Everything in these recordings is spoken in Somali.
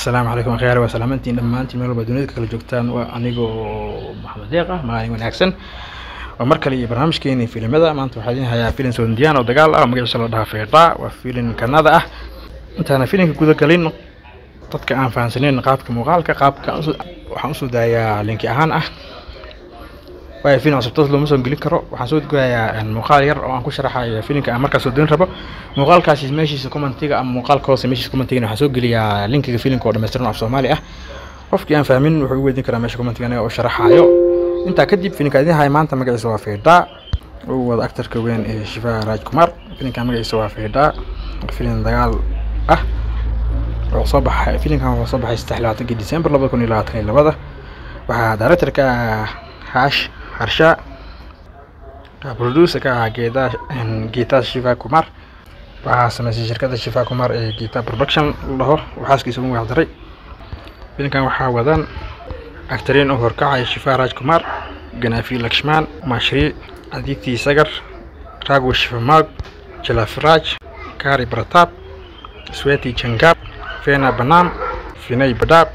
السلام عليكم خير وسلامتين لما أنتم ملوا بدونيك كل جوكتان وأنيجو محمد ديقة ما أنيجو ناكسن ومركلي برنامج كيني فيلم هذا ما أنتم حالين هيا فيلم سونديان ودجال أو مجلس الله ده في إرضاء وفيلم كندا أنت أنا فيلم كذا قليل تذكر عن فانسين قابك مغالك قابك وحنسود دايا لينك أهان وهي فيلم عصبتوه لو مثلا قليل كرو وحنسود جايا المقال ير أو أنكو شرحه فيلم كأمريكا سودين ربع مقال كاسيس ماشي سكومنتيجا أم مقال كوس ماشي سكومنتيجا وحنسود قليا لينك فيلم كورد مسترنا في الصومالي qofkii aan fahmin wuxuu ugu weydiin karaa meesha commentiga oo sharaxayo inta kadib filimkaadii hay maanta magaciisa waa Feeda oo wada actorka weyn ee Shifa Raj Kumar filimka magaciisa waa Feeda filim dagaal oo soo baxay filimkan wuxuu soo baxay 23 December 2022 waxa directorka Harsha producer ka Geeta Shifa Kumar waxa sameeyay shirkadda Shifa Kumar ee Geeta Production laho waxaaskiisa uu wadaray filimkan waxaa wadaan actariin oo horkacay Shifa Raj Kumar Ganafi Lakshman Mashri Aditi Sagar Raghu Shivamag Jalafraj Kari Pratap Sweti Changap Fena Banam Finay Badab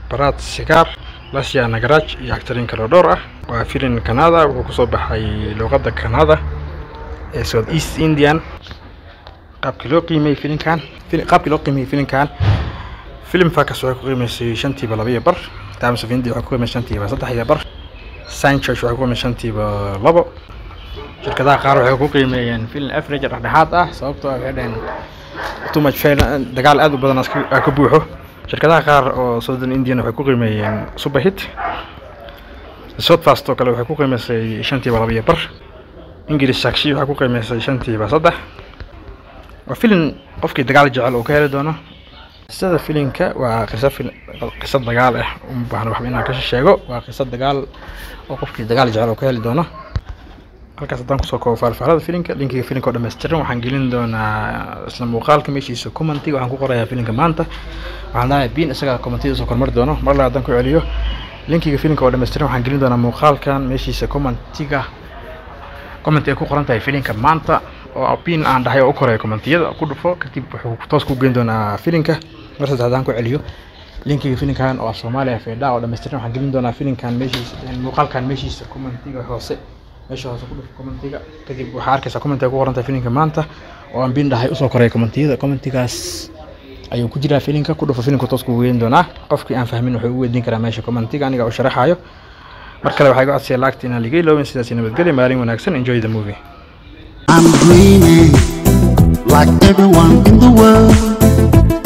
Bharat Sigar Lasya Nagaraj iyo actariin kale dhowr ah waa filim Canada wuxuu ku soo baxay luqadda Canada ee South East Indian qaabkii loo qiimeeyay filimkan فيلم فاكس وحكو قيمة شنتي بلابية بر تام سفيندي وحكو قيمة شنتي بصدح يا بر سانشوش وحكو قيمة شنتي بلابو شركة قارو وحكو قيمة يعني فيلم أفريج رحلات صوبته بعدين تومج فعلا دقال أدو بدنا ناس كبوحه شركة قار سودان إنديان وحكو قيمة يعني سوبر هيت صوت فاستو كلو وحكو قيمة شنتي بلابية بر إنجليز ساكسي وحكو قيمة شنتي بصدح وفيلم قفكي دقال جعل وكاله دونه سيدا فيلمك وقصة دجال وبحنا بحبينا كش الشيء وقصة دجال وقفك دجال جعله كهل دونه halkaas hadaan ku soo koobo faal-faalada filimka linkiga filimka oo dhameystiran waxaan gelin doonaa isla muuqaalka meeshiisa commentiga waxaan ku qorayaa filimka maanta waxaan leeyahay biin isaga commentiga soo kormar doono mar la hadaan ku celiyo linkiga filimka oo dhameystiran waxaan gelin doonaa muuqaalkan meeshiisa commentiga ay ku qoran tahay filimka maanta oo biin aan dhahay oo u koray commentiyada ku dhufo kadib wuxuu toos ku geyn doonaa filimka markaas hadaan ku celiyo linkiga filimkan oo Soomaaliya Feeda oo dhameystiran waxaan gelin doonaa filimkan meeshiisa muuqaalkan meeshiisa commentiga hoose meesha hoose ku dhufo commentiga kadib waxa arkaysaa commentiga ku qoran tahay filimka maanta oo aan biin dhahay u soo koray commentigaas ayuu ku jiraa filimka ku dhufo filimka toos ku geyn doonaa qofkii aan fahmin wuxuu u weydiin karaa meesha commentiga aniga oo sharaxayo markale waxay ku codsiyaa laagta inaan ligay loobin sidaas nabadgelyo maalin wanaagsan enjoy the movie. I'm dreaming like everyone in the world.